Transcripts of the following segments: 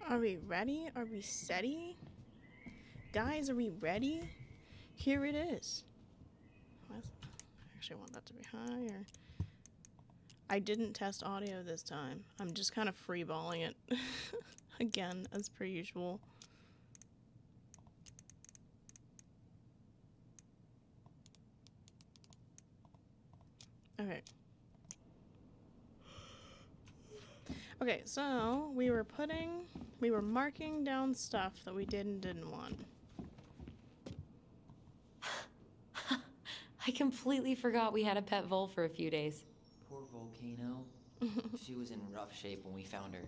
Are we ready? Are we steady? Guys, are we ready? Here it is. I actually want that to be higher. I didn't test audio this time. I'm just kind of freeballing it. Again, as per usual. Okay. Okay, so we were marking down stuff that we did and didn't want. I completely forgot we had a pet vole for a few days. Poor Volcano. She was in rough shape when we found her.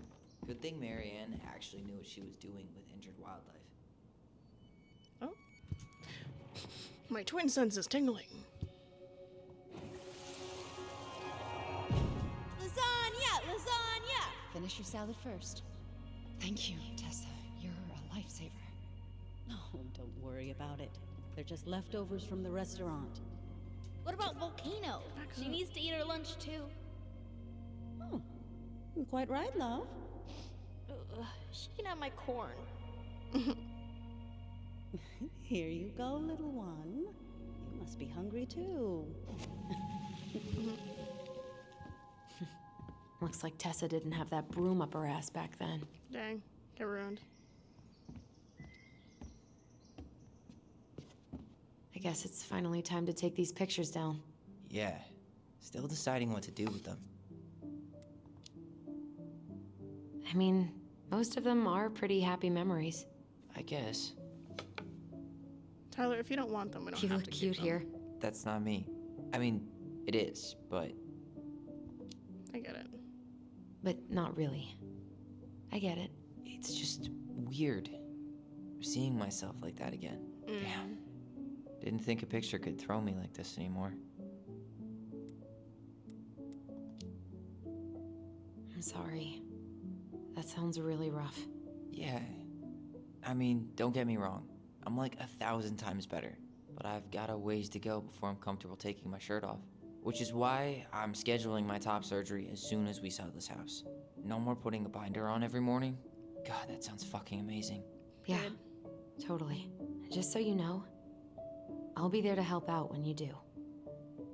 Good thing Marianne actually knew what she was doing with injured wildlife. Oh. My twin sense is tingling. Lasagna! Lasagna! Finish your salad first. Thank you, Tessa. You're a lifesaver. Oh, don't worry about it. They're just leftovers from the restaurant. What about Volcano? She needs to eat her lunch too. Oh, you're quite right, love. She can have my corn. Here you go, little one. You must be hungry too. Looks like Tessa didn't have that broom up her ass back then. Dang, get ruined. I guess it's finally time to take these pictures down. Yeah, still deciding what to do with them. I mean, most of them are pretty happy memories. I guess. Tyler, if you don't want them, we don't You have look to cute keep them. here. That's not me. I mean, it is, but I get it. But not really. I get it. it's just weird. Seeing myself like that again. Damn. Didn't think a picture could throw me like this anymore. I'm sorry. That sounds really rough. Yeah. I mean, don't get me wrong. I'm like 1,000 times better. But I've got a ways to go before I'm comfortable taking my shirt off. Which is why I'm scheduling my top surgery as soon as we sell this house. No more putting a binder on every morning. God, that sounds fucking amazing. Yeah, Good. totally. Just so you know, I'll be there to help out when you do.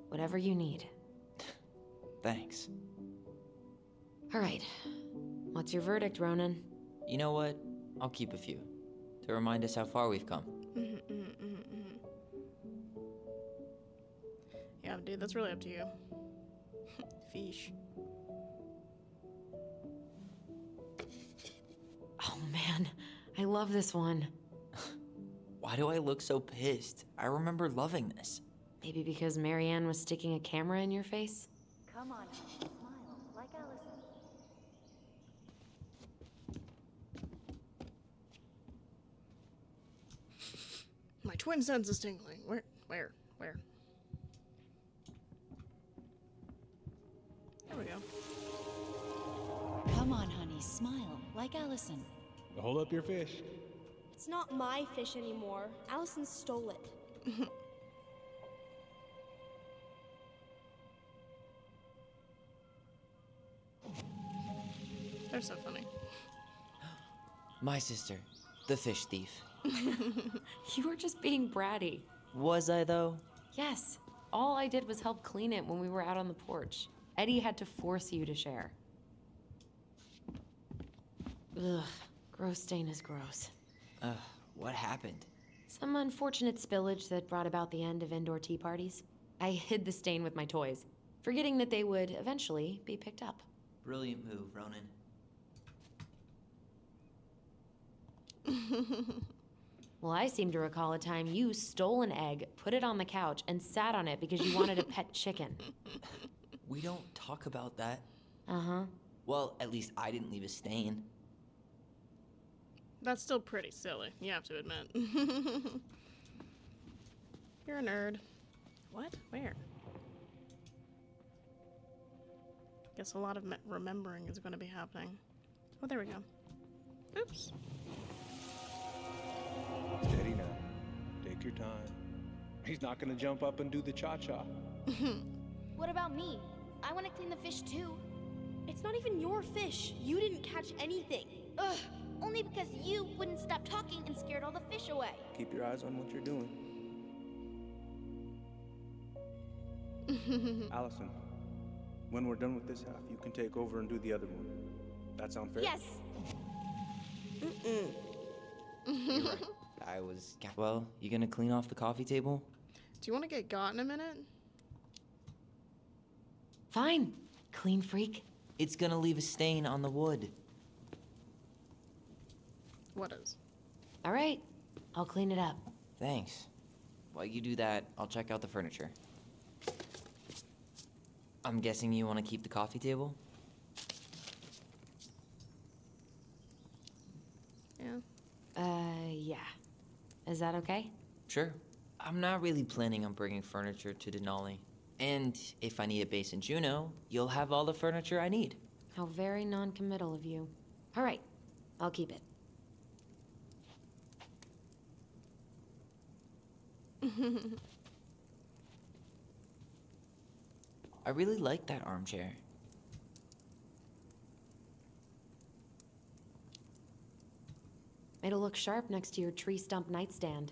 Whatever you need. Thanks. All right. What's your verdict, Ronan? You know what? I'll keep a few. To remind us how far we've come. Yeah, dude, that's really up to you. Fish. Oh man, I love this one. Why do I look so pissed? I remember loving this. Maybe because Marianne was sticking a camera in your face? Come on, smile, like Allison. My twin sense is tingling. Where? There we go. Come on, honey, smile, like Allison. Hold up your fish. It's not my fish anymore. Allison stole it. They're so funny. My sister, the fish thief. You were just being bratty. Was I though? Yes. All I did was help clean it when we were out on the porch. Eddie had to force you to share. Ugh. Gross stain is gross. What happened? Some unfortunate spillage that brought about the end of indoor tea parties. I hid the stain with my toys, forgetting that they would eventually be picked up. Brilliant move, Ronan. Well, I seem to recall a time you stole an egg, put it on the couch, and sat on it because you wanted a pet chicken. We don't talk about that. Uh-huh. Well, at least I didn't leave a stain. That's still pretty silly, you have to admit. You're a nerd. What? Where? Guess a lot of remembering is going to be happening. Oh, there we go. Oops. Steady now. Take your time. He's not gonna jump up and do the cha-cha. What about me? I want to clean the fish too. It's not even your fish. You didn't catch anything. Ugh, only because you wouldn't stop talking and scared all the fish away. Keep your eyes on what you're doing. Allison, when we're done with this half, you can take over and do the other one. That sound fair? Yes. You're right. I was. Well, you gonna clean off the coffee table? Do you want to get got in a minute? Fine. Clean freak. It's gonna leave a stain on the wood. What is? All right. I'll clean it up. Thanks. While you do that, I'll check out the furniture. I'm guessing you want to keep the coffee table? Yeah. Yeah. Is that okay? Sure. I'm not really planning on bringing furniture to Denali. And if I need a base in Juneau, you'll have all the furniture I need. How very non-committal of you. All right. I'll keep it. I really like that armchair. It'll look sharp next to your tree stump nightstand.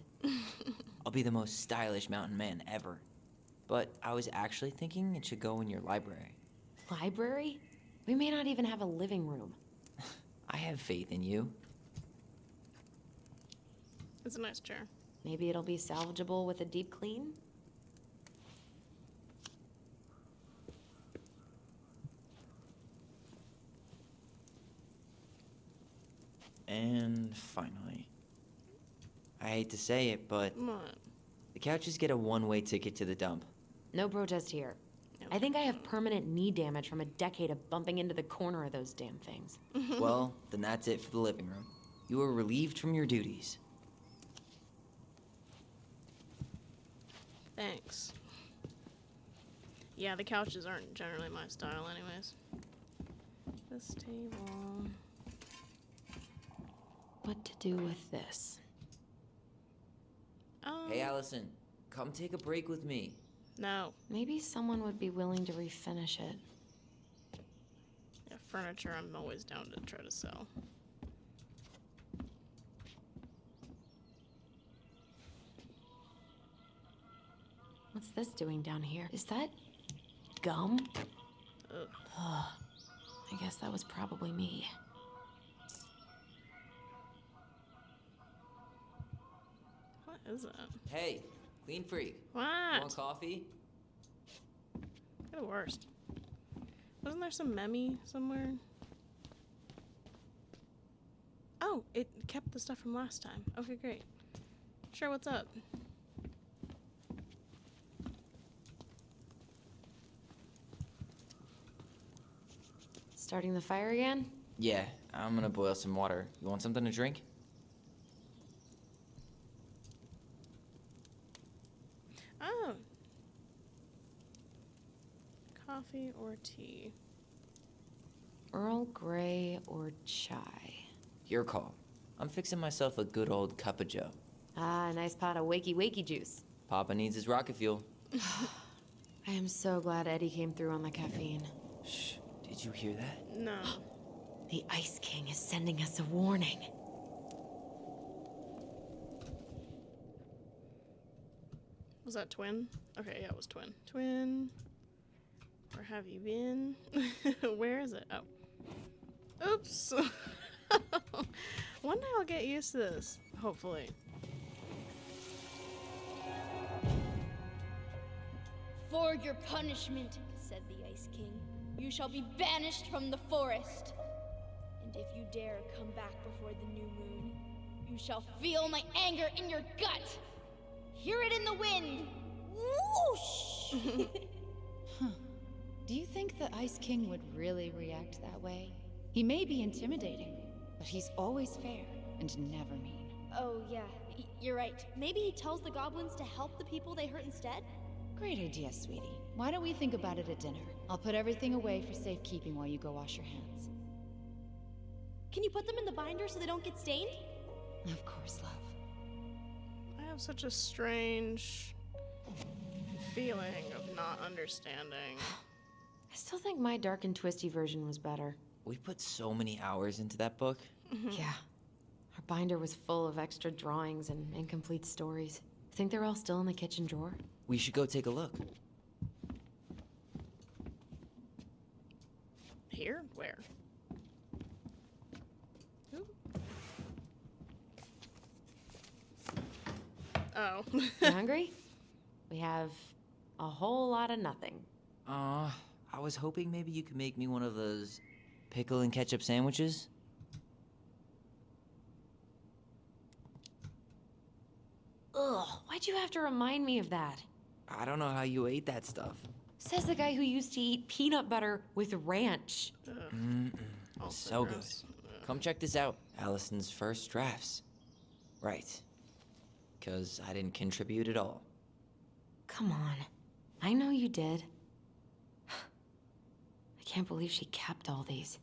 I'll be the most stylish mountain man ever. But I was actually thinking it should go in your library. Library? We may not even have a living room. I have faith in you. It's a nice chair. Maybe it'll be salvageable with a deep clean? And finally, I hate to say it, but What? the couches get a one-way ticket to the dump. No protest here. No. I think I have permanent knee damage from a decade of bumping into the corner of those damn things. Well, then that's it for the living room. You are relieved from your duties. Thanks. Yeah, the couches aren't generally my style anyways. This table. What to do with this? Hey, Allison, come take a break with me. No. Maybe someone would be willing to refinish it. Yeah, furniture I'm always down to try to sell. What's this doing down here? Is that gum? Ugh. Ugh. I guess that was probably me. What is that? Hey, clean freak. What? Want coffee? You're the worst. Wasn't there some meme somewhere? Oh, it kept the stuff from last time. Okay, great. Sure, what's up? Starting the fire again? Yeah, I'm gonna boil some water. You want something to drink? Oh. Coffee or tea? Earl Grey or chai? Your call. I'm fixing myself a good old cup of joe. Ah, a nice pot of wakey juice. Papa needs his rocket fuel. I am so glad Eddie came through on the caffeine. Shh, did you hear that? No. The Ice King is sending us a warning. Was that Twin? Okay, yeah, it was Twin. Twin. Where have you been? Where is it? Oh. Oops. One day I'll get used to this. Hopefully. For your punishment, said the Ice King, you shall be banished from the forest. And if you dare come back before the new moon, you shall feel my anger in your gut. Hear it in the wind. Whoosh! Do you think the Ice King would really react that way? He may be intimidating, but he's always fair and never mean. Oh, yeah, you're right. Maybe he tells the goblins to help the people they hurt instead? Great idea, sweetie. Why don't we think about it at dinner? I'll put everything away for safekeeping while you go wash your hands. Can you put them in the binder so they don't get stained? Of course, love. I have such a strange feeling of not understanding. I still think my dark and twisty version was better. We put so many hours into that book. Yeah. Our binder was full of extra drawings and incomplete stories. Think they're all still in the kitchen drawer? We should go take a look. Here? Where? Ooh. Oh. You hungry? We have a whole lot of nothing. I was hoping maybe you could make me one of those pickle and ketchup sandwiches. Ugh, why'd you have to remind me of that? I don't know how you ate that stuff. Says the guy who used to eat peanut butter with ranch. Also So good. gross. Come check this out. Allison's first drafts. Right. Because I didn't contribute at all. Come on. I know you did. I can't believe she kept all these.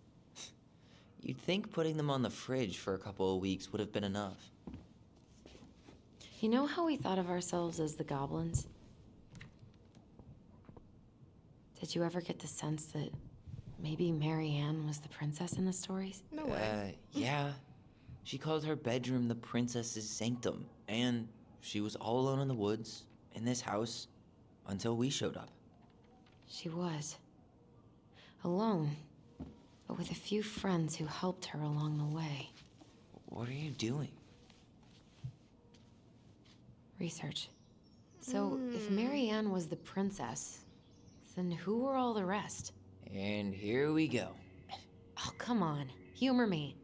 You'd think putting them on the fridge for a couple of weeks would have been enough. You know how we thought of ourselves as the goblins? Did you ever get the sense that maybe Marianne was the princess in the stories? No way. Yeah. She called her bedroom the princess's sanctum. And she was all alone in the woods, in this house, until we showed up. She was. Alone, but with a few friends who helped her along the way. What are you doing? Research. So, if Marianne was the princess, then who were all the rest? And here we go. Oh, come on. Humor me.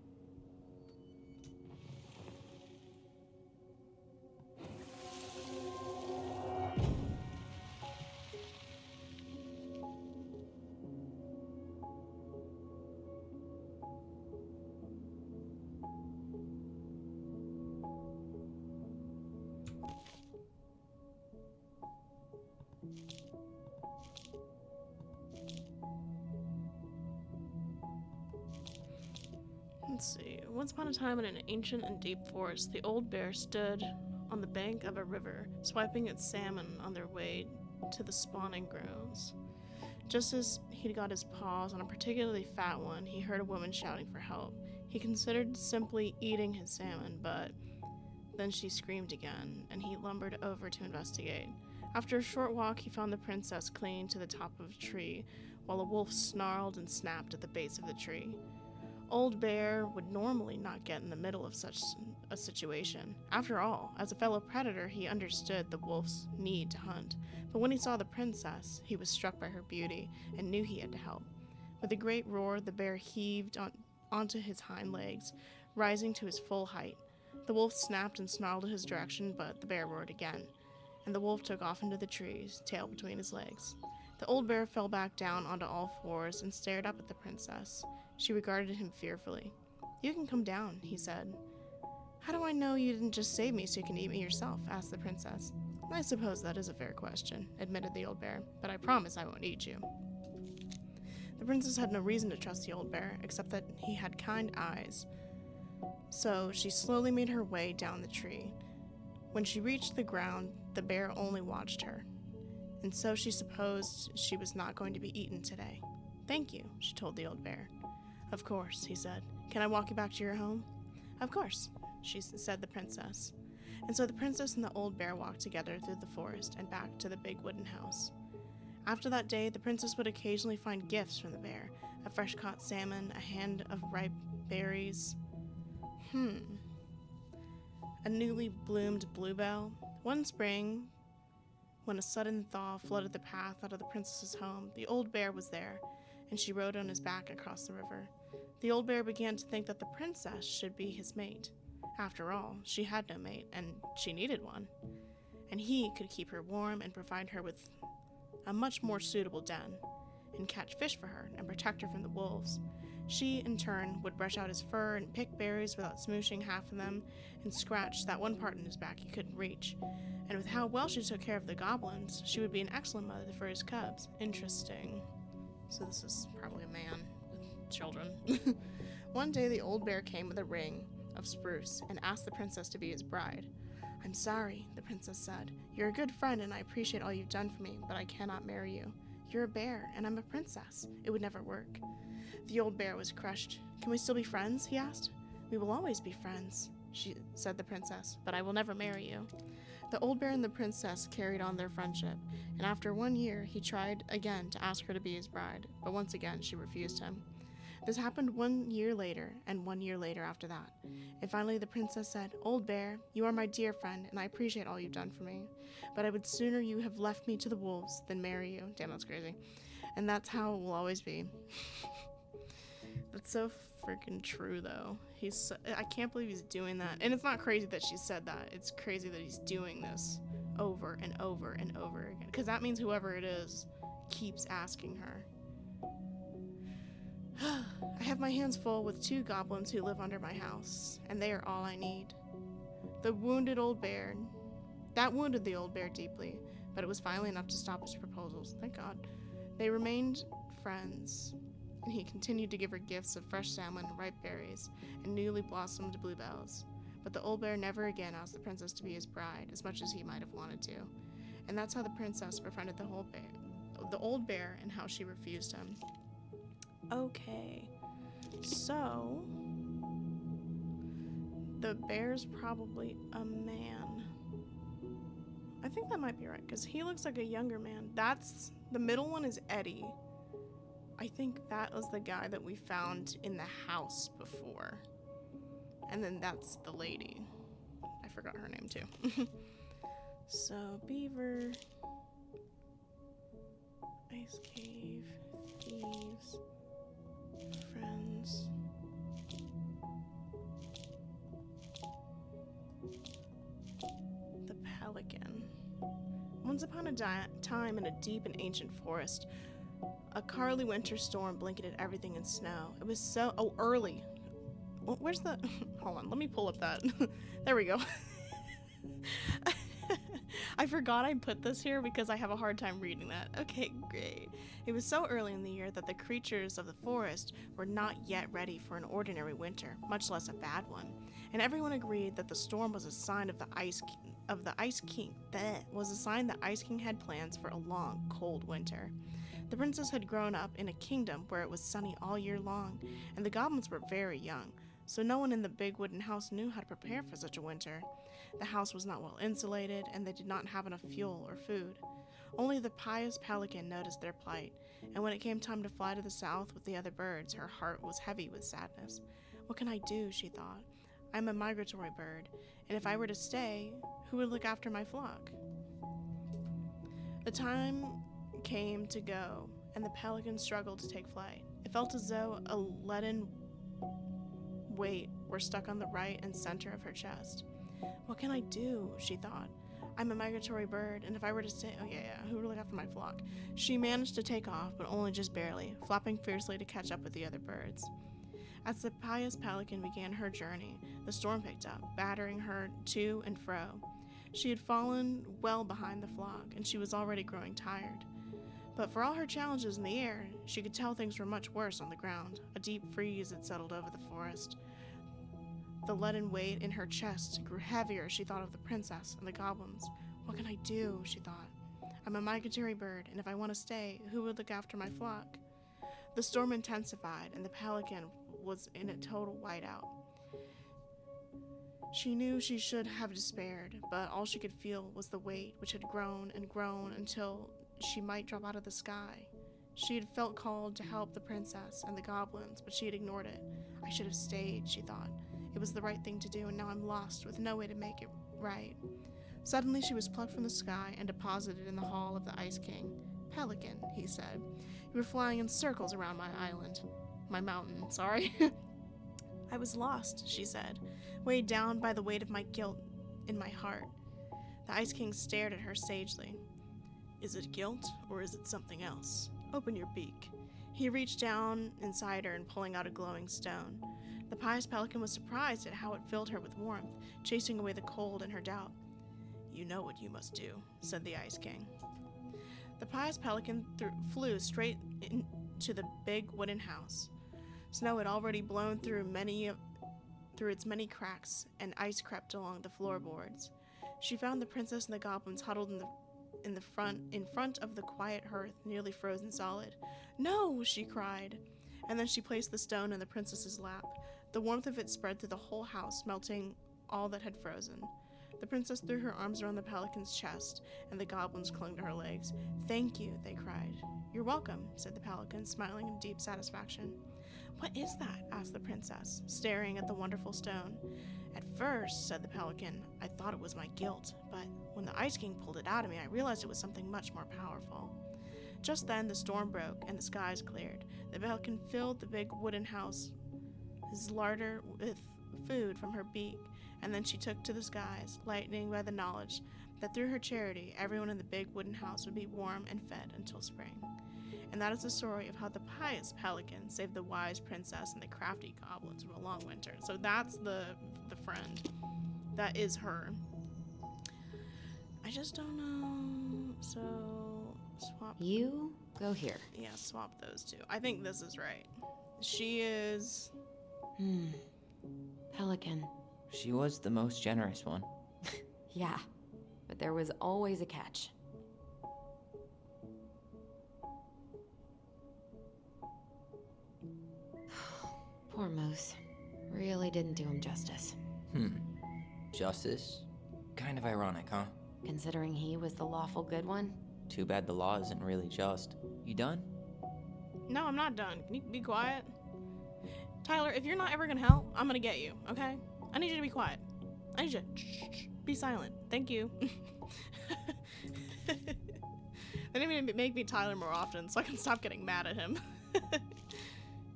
Let's see. Once upon a time in an ancient and deep forest, the old bear stood on the bank of a river, swiping its salmon on their way to the spawning grounds. Just as he got his paws on a particularly fat one, he heard a woman shouting for help. He considered simply eating his salmon, but then she screamed again, and he lumbered over to investigate. After a short walk, he found the princess clinging to the top of a tree, while a wolf snarled and snapped at the base of the tree. Old Bear would normally not get in the middle of such a situation. After all, as a fellow predator, he understood the wolf's need to hunt. But when he saw the princess, he was struck by her beauty and knew he had to help. With a great roar, the bear heaved onto his hind legs, rising to his full height. The wolf snapped and snarled in his direction, but the bear roared again, and the wolf took off into the trees, tail between his legs. The old bear fell back down onto all fours and stared up at the princess. She regarded him fearfully. "You can come down," he said. "How do I know you didn't just save me so you can eat me yourself?" asked the princess. "I suppose that is a fair question," admitted the old bear, "but I promise I won't eat you." The princess had no reason to trust the old bear, except that he had kind eyes. So she slowly made her way down the tree. When she reached the ground, the bear only watched her, and so she supposed she was not going to be eaten today. "Thank you," she told the old bear. "Of course," he said. "Can I walk you back to your home?" "Of course," said the princess. And so the princess and the old bear walked together through the forest and back to the big wooden house. After that day, the princess would occasionally find gifts from the bear, a fresh-caught salmon, a hand of ripe berries, a newly bloomed bluebell. One spring, when a sudden thaw flooded the path out of the princess's home, the old bear was there, and she rode on his back across the river. The old bear began to think that the princess should be his mate. After all, she had no mate, and she needed one. And he could keep her warm and provide her with a much more suitable den, and catch fish for her and protect her from the wolves. She, in turn, would brush out his fur and pick berries without smooshing half of them, and scratch that one part in his back he couldn't reach. And with how well she took care of the goblins, she would be an excellent mother for his cubs. Interesting. So this is probably a man with children. One day the old bear came with a ring of spruce and asked the princess to be his bride. "I'm sorry," the princess said. "You're a good friend and I appreciate all you've done for me, but I cannot marry you. You're a bear, and I'm a princess. It would never work. The old bear was crushed. Can we still be friends? He asked. We will always be friends, said the princess, but I will never marry you. The old bear and the princess carried on their friendship, and after 1 year, he tried again to ask her to be his bride, but once again, she refused him. This happened 1 year later, and 1 year later after that. And finally, the princess said, Old bear, you are my dear friend, and I appreciate all you've done for me. But I would sooner you have left me to the wolves than marry you. Damn, that's crazy. And that's how it will always be. That's so freaking true, though. I can't believe he's doing that. And it's not crazy that she said that. It's crazy that he's doing this over and over and over again. Because that means whoever it is keeps asking her. I have my hands full with 2 goblins who live under my house, and they are all I need. That wounded the old bear deeply, but it was finally enough to stop his proposals. Thank God. They remained friends, and he continued to give her gifts of fresh salmon, ripe berries, and newly blossomed bluebells. But the old bear never again asked the princess to be his bride, as much as he might have wanted to. And that's how the princess befriended the old bear, and how she refused him. Okay, so the bear's probably a man. I think that might be right, because he looks like a younger man. The middle one is Eddie. I think that was the guy that we found in the house before. And then that's the lady. I forgot her name too. So, beaver, ice cave, thieves, friends. The pelican. Once upon a time in a deep and ancient forest, a Carly winter storm blanketed everything in snow. It was so early. Where's the hold on, let me pull up that. There we go. I forgot I put this here because I have a hard time reading that. Okay, great. It was so early in the year that the creatures of the forest were not yet ready for an ordinary winter, much less a bad one. And everyone agreed that the storm was a sign of the Ice King. That was a sign the Ice King had plans for a long, cold winter. The princess had grown up in a kingdom where it was sunny all year long, and the goblins were very young, so no one in the big wooden house knew how to prepare for such a winter. The house was not well insulated, and they did not have enough fuel or food. Only the pious pelican noticed their plight, and when it came time to fly to the south with the other birds, her heart was heavy with sadness. What can I do, she thought. I'm a migratory bird, and if I were to stay, who would look after my flock? The time came to go, and the pelican struggled to take flight. It felt as though a leaden weight were stuck on the right and center of her chest. What can I do? She thought. I'm a migratory bird, and if I were to stay, who would look after my flock? She managed to take off, but only just barely, flapping fiercely to catch up with the other birds. As the pious pelican began her journey, the storm picked up, battering her to and fro. She had fallen well behind the flock, and she was already growing tired. But for all her challenges in the air, she could tell things were much worse on the ground. A deep freeze had settled over the forest. The leaden weight in her chest grew heavier as she thought of the princess and the goblins. What can I do? She thought. I'm a migratory bird, and if I want to stay, who would look after my flock? The storm intensified, and the pelican was in a total whiteout. She knew she should have despaired, but all she could feel was the weight, which had grown and grown until she might drop out of the sky. She had felt called to help the princess and the goblins, but she had ignored it. I should have stayed, she thought. It was the right thing to do, and now I'm lost with no way to make it right. Suddenly she was plucked from the sky and deposited in the hall of the Ice King. Pelican, he said. You were flying in circles around my island. My mountain, sorry. I was lost, she said, weighed down by the weight of my guilt in my heart. The Ice King stared at her sagely. Is it guilt, or is it something else? Open your beak. He reached down inside her and pulling out a glowing stone. The pious pelican was surprised at how it filled her with warmth, chasing away the cold and her doubt. You know what you must do, said the Ice King. The pious pelican flew straight into the big wooden house. Snow had already blown through its many cracks, and ice crept along the floorboards. She found the princess and the goblins huddled in front of the quiet hearth, nearly frozen solid. "No!" she cried. And then she placed the stone in the princess's lap. The warmth of it spread through the whole house, melting all that had frozen. The princess threw her arms around the pelican's chest, and the goblins clung to her legs. "Thank you," they cried. "You're welcome," said the pelican, smiling in deep satisfaction. "What is that?" asked the princess, staring at the wonderful stone. "At first," said the pelican, "I thought it was my guilt, but when the Ice King pulled it out of me, I realized it was something much more powerful." Just then, the storm broke and the skies cleared. The pelican filled the big wooden house, his larder, with food from her beak, and then she took to the skies, lightening by the knowledge that through her charity, everyone in the big wooden house would be warm and fed until spring. And that is the story of how the pious pelican saved the wise princess and the crafty goblins from a long winter. So that's the friend. That is her. I just don't know. So swap. You go here. Yeah, swap those two. I think this is right. She is. Pelican. She was the most generous one. Yeah, but there was always a catch. Poor Moose. Really didn't do him justice. Justice? Kind of ironic, huh? Considering he was the lawful good one. Too bad the law isn't really just. You done? No, I'm not done. Can you be quiet? Tyler, if you're not ever gonna help, I'm gonna get you, okay? I need you to be quiet. I need you to be silent. Thank you. They need to make me Tyler more often so I can stop getting mad at him.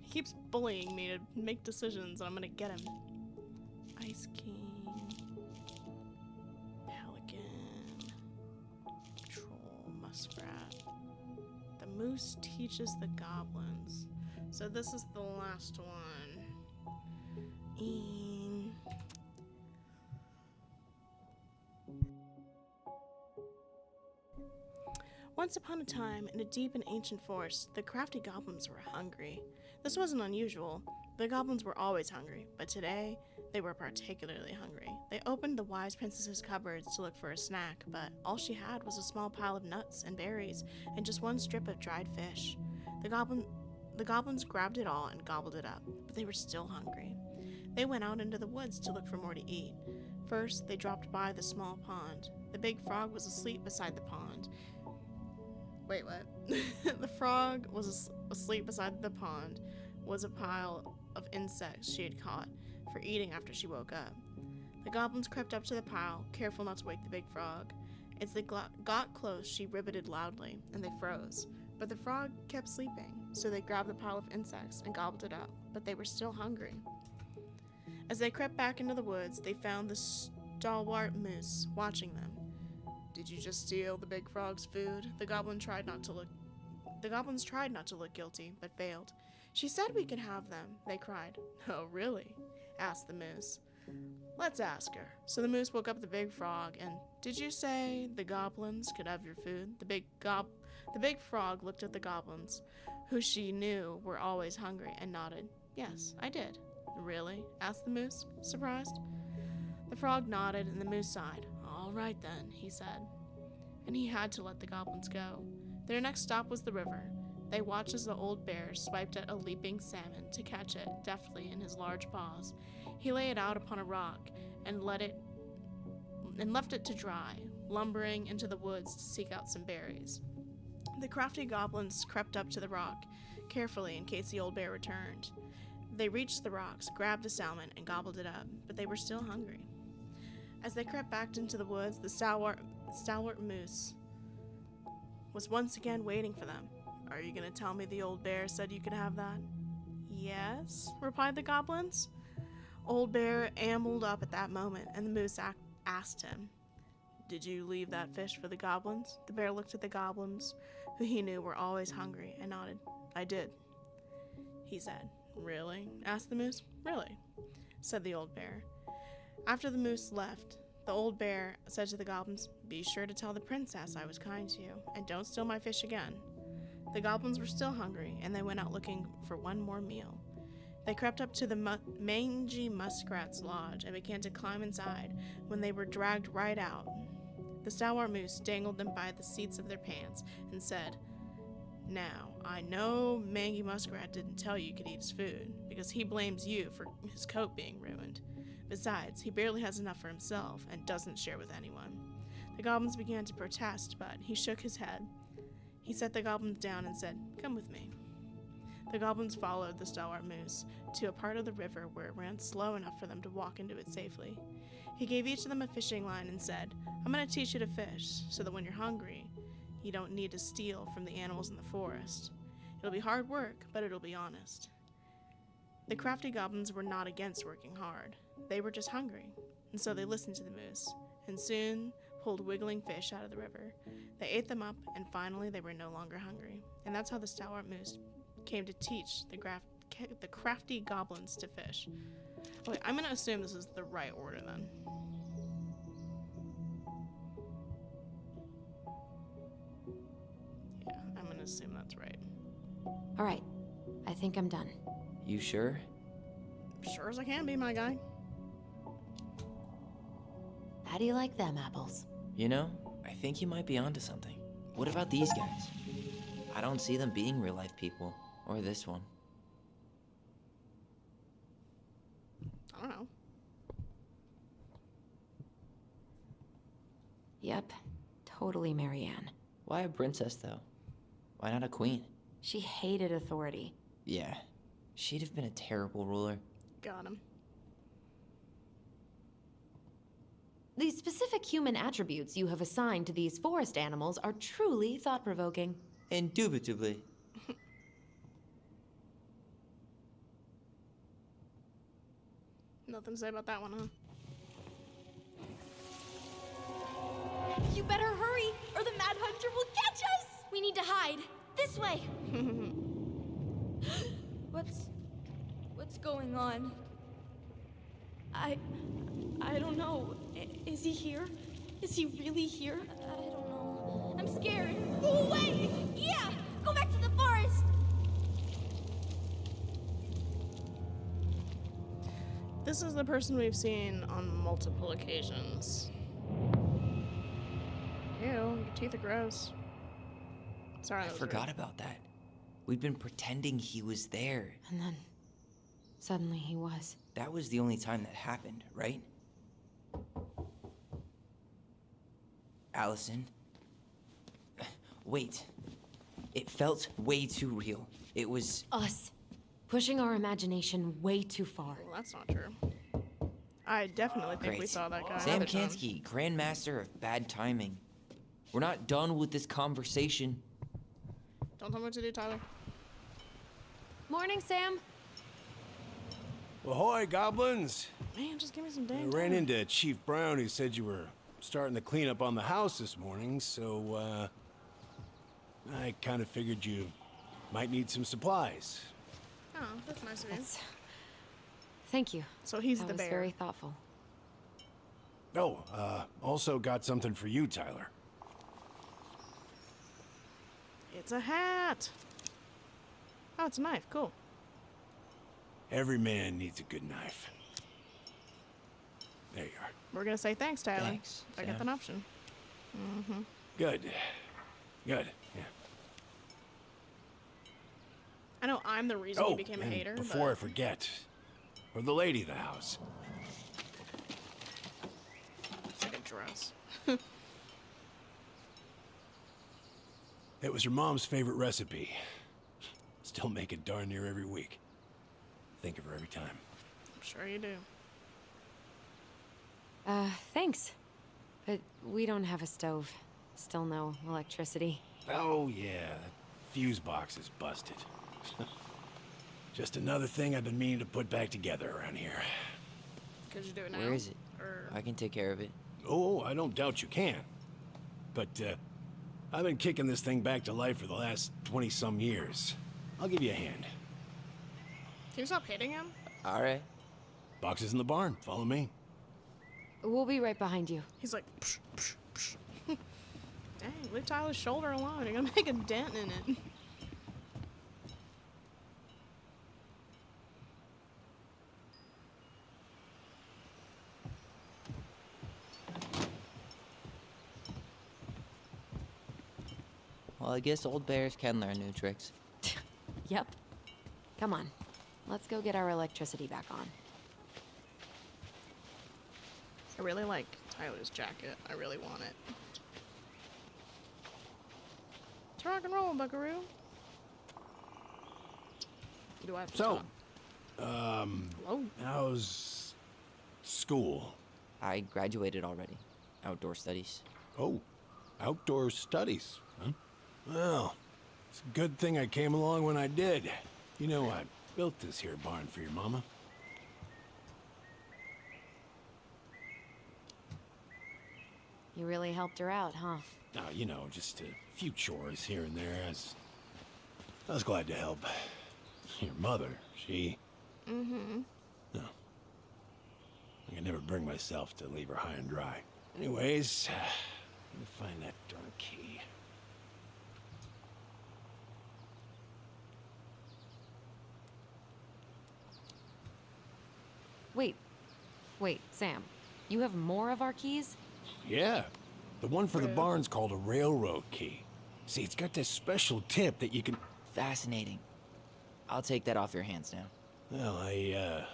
He keeps bullying me to make decisions and I'm gonna get him. Ice King. Pelican. Troll. Muskrat. The moose teaches the goblins. So this is the last one. Once upon a time, in a deep and ancient forest, the crafty goblins were hungry. This wasn't unusual. The goblins were always hungry, but today, they were particularly hungry. They opened the wise princess's cupboards to look for a snack, but all she had was a small pile of nuts and berries, and just one strip of dried fish. The goblins grabbed it all and gobbled it up, but they were still hungry. They went out into the woods to look for more to eat. First, they dropped by the small pond. The big frog was asleep beside the pond. Wait, what? The frog was asleep beside the pond was a pile of insects she had caught for eating after she woke up. The goblins crept up to the pile, careful not to wake the big frog. As they got close, she ribbited loudly, and they froze. But the frog kept sleeping, so they grabbed the pile of insects and gobbled it up, but they were still hungry. As they crept back into the woods, they found the stalwart moose watching them. "Did you just steal the big frog's food?" The goblins tried not to look guilty, but failed. "She said we could have them," they cried. "Oh, really?" asked the moose. "Let's ask her." So the moose woke up the big frog and, "Did you say the goblins could have your food?" The big frog looked at the goblins, who she knew were always hungry, and nodded. "Yes, I did." "Really?" asked the moose, surprised. The frog nodded and the moose sighed. "All right then," he said. And he had to let the goblins go. Their next stop was the river. They watched as the old bear swiped at a leaping salmon to catch it deftly in his large paws. He lay it out upon a rock and left it to dry, lumbering into the woods to seek out some berries. The crafty goblins crept up to the rock, carefully in case the old bear returned. They reached the rocks, grabbed the salmon, and gobbled it up, but they were still hungry. As they crept back into the woods, the stalwart moose was once again waiting for them. "Are you going to tell me the old bear said you could have that?" "Yes," replied the goblins. Old Bear ambled up at that moment, and the moose asked him, "Did you leave that fish for the goblins?" The bear looked at the goblins, who he knew were always hungry, and nodded. "I did," he said. "Really?" asked the moose. "Really," said the old bear. After the moose left, the old bear said to the goblins, "Be sure to tell the princess I was kind to you, and don't steal my fish again." The goblins were still hungry, and they went out looking for one more meal. They crept up to the mangy muskrat's lodge and began to climb inside when they were dragged right out. The stalwart moose dangled them by the seats of their pants and said, "Now, I know Mangy Muskrat didn't tell you could eat his food, because he blames you for his coat being ruined. Besides, he barely has enough for himself and doesn't share with anyone." The goblins began to protest, but he shook his head. He set the goblins down and said, "Come with me." The goblins followed the stalwart moose to a part of the river where it ran slow enough for them to walk into it safely. He gave each of them a fishing line and said, "I'm going to teach you to fish, so that when you're hungry, you don't need to steal from the animals in the forest. It'll be hard work, but it'll be honest." The crafty goblins were not against working hard. They were just hungry, and so they listened to the moose, and soon pulled wiggling fish out of the river. They ate them up, and finally they were no longer hungry. And that's how the stalwart moose came to teach the crafty goblins to fish. Okay, I'm going to assume this is the right order then. Yeah, I'm going to assume that's right. All right, I think I'm done. You sure? Sure as I can be, my guy. How do you like them apples? You know, I think you might be onto something. What about these guys? I don't see them being real-life people. Or this one. I don't know. Yep, totally Marianne. Why a princess, though? Why not a queen? She hated authority. Yeah, she'd have been a terrible ruler. Got him. The specific human attributes you have assigned to these forest animals are truly thought-provoking. Indubitably. Nothing to say about that one, huh? You better hurry, or the Mad Hunter will catch us! We need to hide. This way. What's going on? I don't know. Is he here? Is he really here? I don't know. I'm scared. Go away! Yeah! Go back to the forest! This is the person we've seen on multiple occasions. Ew, your teeth are gross. Sorry, I that was forgot rude. about that. We'd been pretending he was there. And then, suddenly he was. That was the only time that happened, right? Allison? Wait. It felt way too real. It was... Us. Pushing our imagination way too far. Well, that's not true. I definitely think we Great. saw that guy. Sam another time. Kansky, Grandmaster of Bad Timing. We're not done with this conversation. Don't tell me what to do, Tyler. Morning, Sam. Ahoy, goblins! Man, just give me some I dang ran time. into Chief Brown, who said you were starting the cleanup on the house this morning, so, I kind of figured you might need some supplies. Oh, that's nice of you. Thank you. So he's That the was bear. very thoughtful. Oh, also got something for you, Tyler. It's a hat. Oh, it's a knife. Cool. Every man needs a good knife. There you are. We're gonna say thanks, Tyler. Thanks, I get Sam. that option. Good. Good, yeah. I know I'm the reason Oh, you became a and hater, before I but forget, for the lady of the house. it's like a dress. It was her mom's favorite recipe. Still make it darn near every week. Think of her every time. I'm sure you do. Thanks. But we don't have a stove. Still no electricity. Oh, yeah, that fuse box is busted. Just another thing I've been meaning to put back together around here. Could you do it now? Where is it? Or I can take care of it. Oh, I don't doubt you can. But, I've been kicking this thing back to life for the last 20-some years. I'll give you a hand. can you stop hitting him? All right. Box is in the barn. Follow me. We'll be right behind you. He's like, psh, psh, psh. Dang, leave Tyler's shoulder alone. You're gonna make a dent in it. Well, I guess old bears can learn new tricks. Yep. Come on. Let's go get our electricity back on. I really like Tyler's jacket. I really want it. Let's rock and roll, buckaroo. Do I have to So, talk? Hello? how's school? I graduated already. Outdoor studies. Oh, outdoor studies, huh? Well, it's a good thing I came along when I did. You know, I built this here barn for your mama. You really helped her out, huh? Now, you know, just a few chores here and there. I was glad to help. Your mother, she... Mm-hmm. No. I could never bring myself to leave her high and dry. Anyways, let me find that darn key. Wait, Sam. You have more of our keys? Yeah, the one for the barn's called a railroad key. See, it's got this special tip that you can... Fascinating. I'll take that off your hands now. Well, I,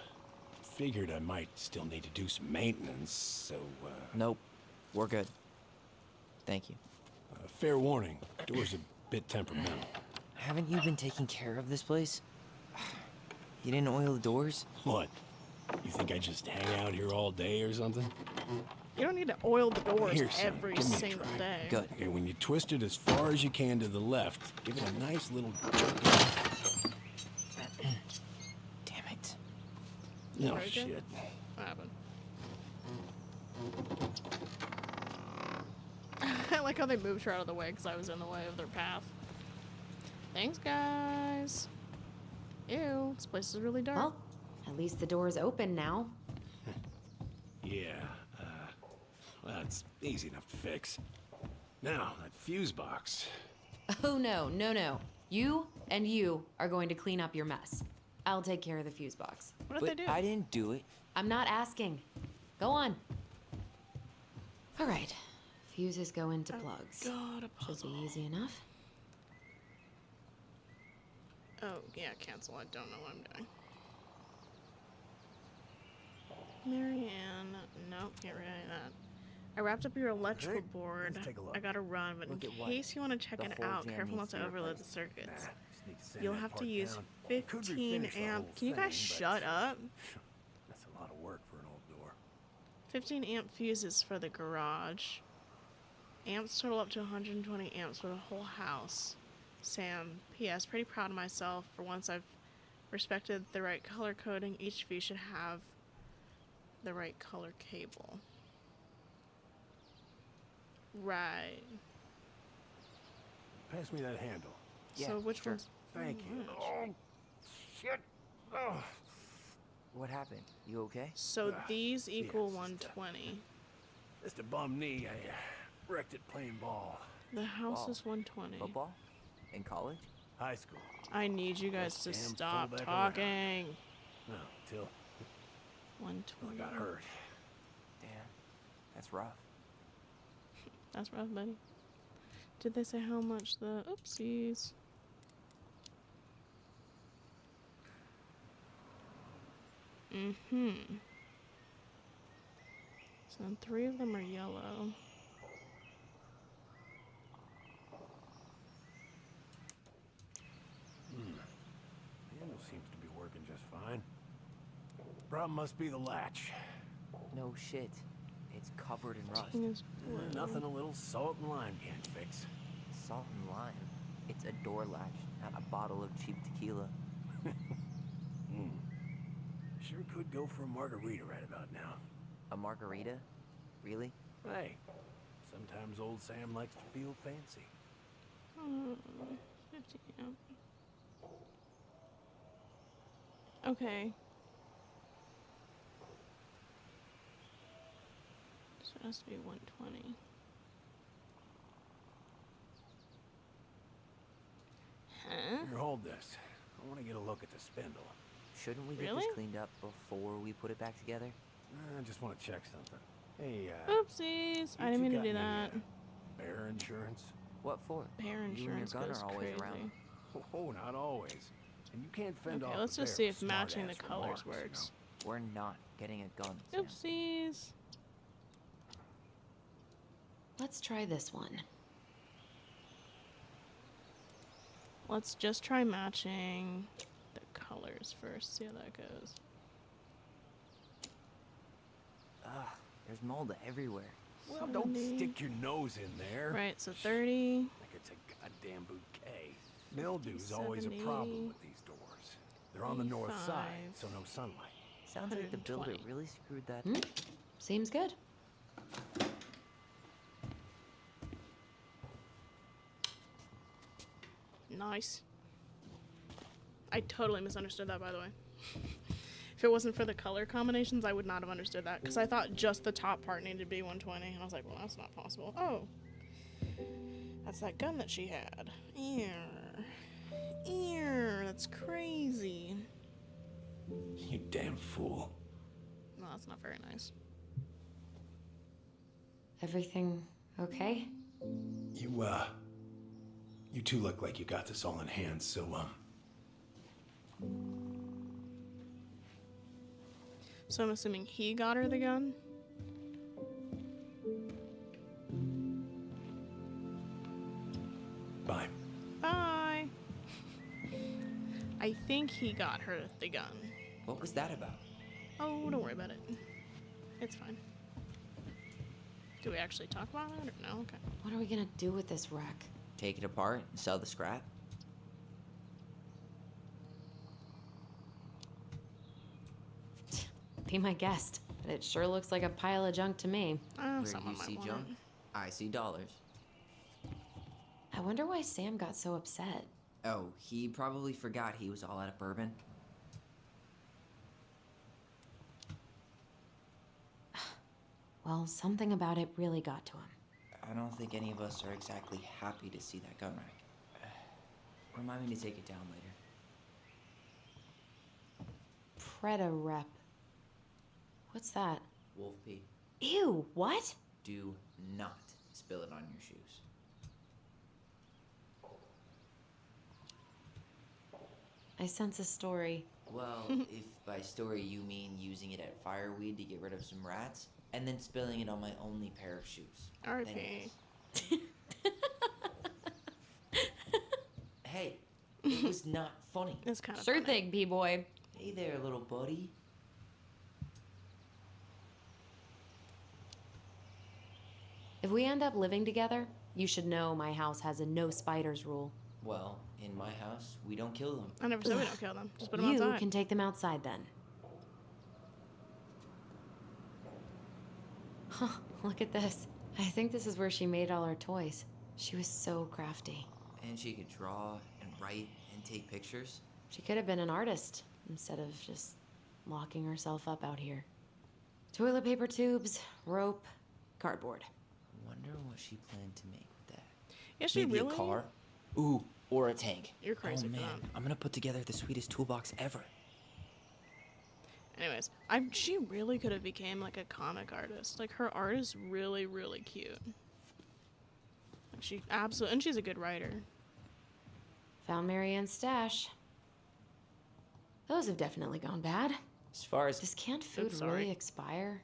figured I might still need to do some maintenance, so, Nope. We're good. Thank you. fair warning, door's a bit temperamental. Haven't you been taking care of this place? You didn't oil the doors? What? You think I just hang out here all day or something? You don't need to oil the doors Here, son, every give me a single try. day. Good. Okay, when you twist it as far as you can to the left, give it a nice little jerk. Damn it. No Break it? shit. What happened? I like how they moved her out of the way because I was in the way of their path. Thanks, guys. Ew, this place is really dark. Well, at least the door's open now. Yeah, well, it's easy enough to fix. Now, that fuse box. Oh, no. You and you are going to clean up your mess. I'll take care of the fuse box. What did But they do? I didn't do it. I'm not asking. Go on. All right. Fuses go into plugs. God, a Should puzzle. be easy enough. Oh, yeah, cancel. I don't know what I'm doing. Marianne. Nope, get rid of that. I wrapped up your electrical Alright, board. let's take a look. I gotta run, but Look in at what? case you want to check The it whole out, jam careful not needs to to be overload the replaced. circuits. Just need to sand You'll that have to part use down. Could 15 refinish the amp. whole Can you guys thing, shut but up? That's a lot of work for an old door. 15 amp fuses for the garage. Amps total up to 120 amps for the whole house. Sam, P.S. Pretty proud of myself. For once I've respected the right color coding. Each fuse should have the right color cable. Right. Pass me that handle. So which sure. one's... Thank you. which? Oh, shit. Oh. What happened? You okay? So these equal yeah, it's just, 120. Just a bum knee. I wrecked it playing ball. The house Ball. is 120. Football? In college? High school. I need you guys to Damn stop fullback around. talking. No, till 120. I got hurt. Damn. That's rough. That's rough, buddy. Did they say how much the... Oopsies. Mm-hmm. So 3 of them are yellow. The handle seems to be working just fine. Problem must be the latch. No shit. It's covered in rust. King is blue. Nothing a little salt and lime can't fix. Salt and lime. It's a door latch, not a bottle of cheap tequila. Sure could go for a margarita right about now. A margarita? Really? Hey, sometimes old Sam likes to feel fancy. 50, yeah. Okay. So it has to be 120. Huh? Here, hold this. I want to get a look at the spindle. Shouldn't we get Really? this cleaned up before we put it back together? I just want to check something. Hey, Oopsies! I didn't mean to do that. Bear insurance? What for? Bear You and your insurance gun goes are always crazy. around. Oh, not always. And you can't fend off Okay, a let's just bear see if with matching the smart-ass colors remarks, you know? works. We're not getting a gun, Sam. Oopsies. Let's try this one. Let's just try matching the colors first. See how that goes. Ugh, there's mold everywhere. Well, don't 70. stick your nose in there. Right, so 30. Like it's a goddamn bouquet. Mildew's always a 70, problem with these doors. They're on the north side, 85. so no sunlight. Sounds like the builder 120. really screwed that. Hmm? Seems good. Nice. I totally misunderstood that, by the way. If it wasn't for the color combinations, I would not have understood that. Because I thought just the top part needed to be 120. And I was like, well, that's not possible. Oh. That's that gun that she had. Ew. Ew. That's crazy. You damn fool. No, that's not very nice. Everything okay? You two look like you got this all in hand, so, So I'm assuming he got her the gun? bye. Bye. I think he got her the gun. What was that about? Oh, don't worry about it. It's fine. Do we actually talk about it or no? Okay. What are we gonna do with this wreck? Take it apart and sell the scrap? Be my guest, but it sure looks like a pile of junk to me. Oh, Where someone you might see want junk, it. I see dollars. I wonder why Sam got so upset. Oh, he probably forgot he was all out of bourbon. Well, something about it really got to him. I don't think any of us are exactly happy to see that gun rack. Remind me to take it down later. Preda rep. What's that? Wolf P, Ew, what? do not spill it on your shoes. I sense a story. Well, if by story you mean using it at fireweed to get rid of some rats, and then spilling it on my only pair of shoes. then RP. yes. Hey, it was not funny. It's kind of Sure funny. thing, B-boy. Hey there, little buddy. If we end up living together, you should know my house has a no spiders rule. Well, in my house, we don't kill them. I never said we don't kill them. Just put them You outside. can take them outside then. Huh, look at this. I think this is where she made all her toys. She was so crafty. And she could draw and write and take pictures. She could have been an artist instead of just locking herself up out here. Toilet paper tubes, rope, cardboard. Wonder what she planned to make with that. Yeah, she Maybe really. a car? Ooh, or a tank. You're crazy Oh for man, that. I'm gonna put together the sweetest toolbox ever. Anyways, she really could have became like a comic artist. Like her art is really, really cute. Like she absolutely, and she's a good writer. Found Marianne's stash. Those have definitely gone bad. As far as Just can't food sorry. really expire?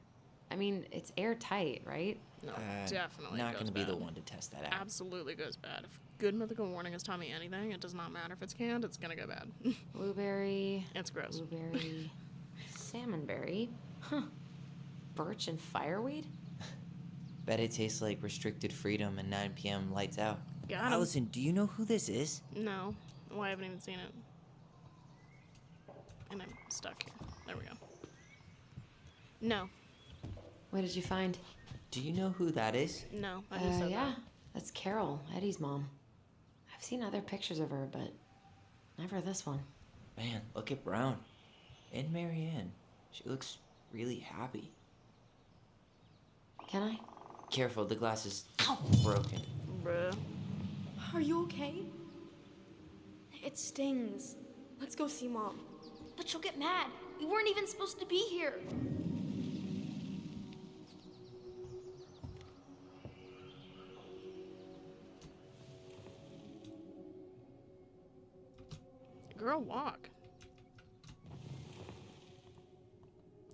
I mean, it's airtight, right? No, definitely not goes gonna be the bad. one to test that out. Absolutely goes bad. If Good Mythical Warning has taught me anything, it does not matter if it's canned, it's gonna go bad. Blueberry, It's gross. blueberry, salmonberry. Huh. Birch and fireweed? Bet it tastes like restricted freedom and 9 p.m. lights out. Got 'em. Allison, do you know who this is? No. Well, I haven't even seen it. And I'm stuck here. There we go. No. What did you find? Do you know who that is? No. I just said Yeah. that. That's Carol, Eddie's mom. I've seen other pictures of her, but never this one. Man, look at Brown. And Marianne. She looks really happy. Can I? Careful, the glass is broken. Bruh. Are you okay? It stings. Let's go see Mom. But she'll get mad. We weren't even supposed to be here. Girl, walk.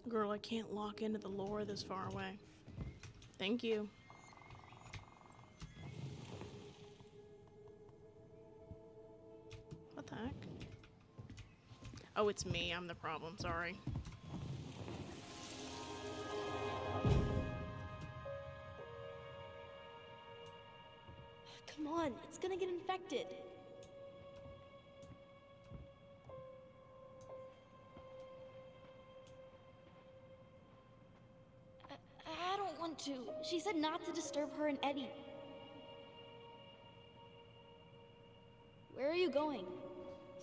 Girl, I can't lock into the lore this far away. Thank you. What the heck? Oh, it's me. I'm the problem. Sorry. Come on, it's gonna get infected. I don't want to. She said not to disturb her and Eddie. Where are you going?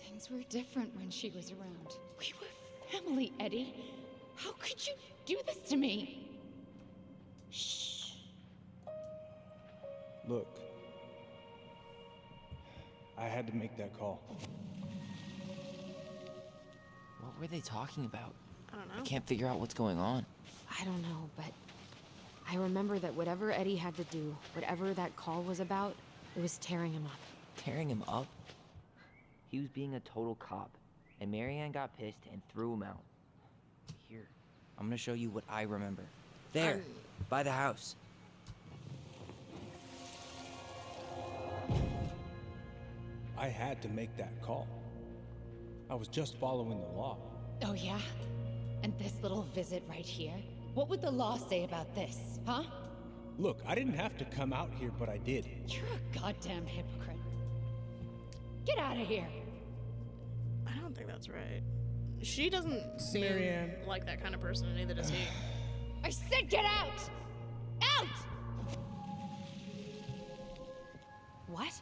Things were different when she was around. We were family, Eddie. How could you do this to me? Shh. Look, I had to make that call. What were they talking about? I don't I know. can't figure out what's going on. I don't know, but I remember that whatever Eddie had to do, whatever that call was about, it was tearing him up. Tearing him up? He was being a total cop, and Marianne got pissed and threw him out. Here, I'm gonna show you what I remember. There, by the house. I had to make that call. I was just following the law. Oh, yeah? And this little visit right here? What would the law say about this, huh? Look, I didn't have to come out here, but I did. You're a goddamn hypocrite. Get out of here. I don't think that's right. She doesn't seem Marianne. like that kind of person, and neither does he. I said get out! Out! What?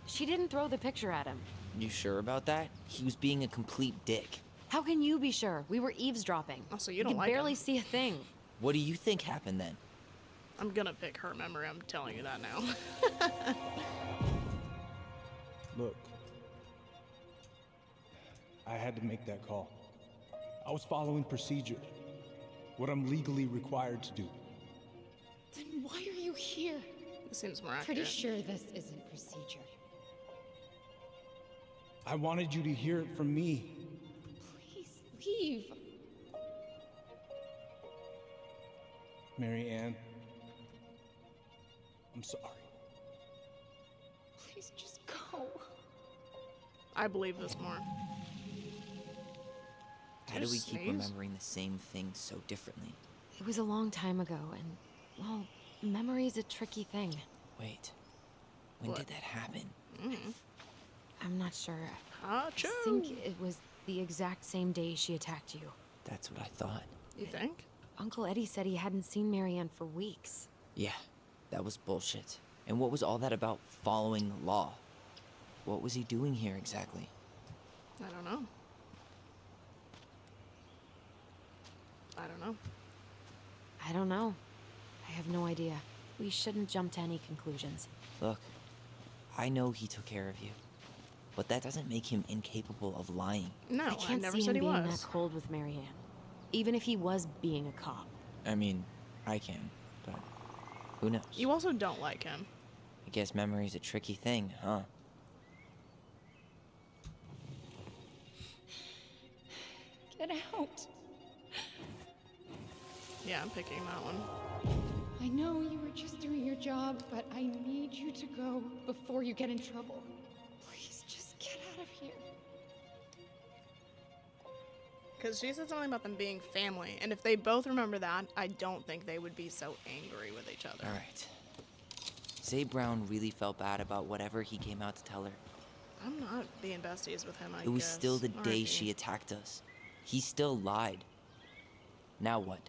She didn't throw the picture at him. You sure about that? He was being a complete dick. How can you be sure? We were eavesdropping. Also, you We don't could like barely him. see a thing. What do you think happened then? I'm gonna pick her memory, I'm telling you that now. Look, I had to make that call. I was following procedure, what I'm legally required to do. Then why are you here? This seems more accurate. Pretty sure this isn't procedure. I wanted you to hear it from me. Please leave. Mary Ann, I'm sorry. Please just go. I believe this more. How do we keep Sneeze? remembering the same thing so differently? It was a long time ago, and, well, memory's a tricky thing. Wait, when What? did that happen? I'm not sure. I Achoo! think it was the exact same day she attacked you. That's what I thought. You think? Uncle Eddie said he hadn't seen Marianne for weeks. Yeah, that was bullshit. And what was all that about following the law? What was he doing here exactly? I don't know. I don't know. I don't know. I have no idea. We shouldn't jump to any conclusions. Look, I know he took care of you, but that doesn't make him incapable of lying. No, I I can't never see said him he being was. that cold with Marianne. Even if he was being a cop. I mean, I can, but who knows? You also don't like him. I guess memory's a tricky thing, huh? Get out. Yeah, I'm picking that one. I know you were just doing your job, but I need you to go before you get in trouble. Please just get out of here. Because she said something about them being family, and if they both remember that, I don't think they would be so angry with each other. Alright. Say Brown really felt bad about whatever he came out to tell her. I'm not being besties with him, I guess. It was still the day R.I.P. she attacked us. He still lied. Now what?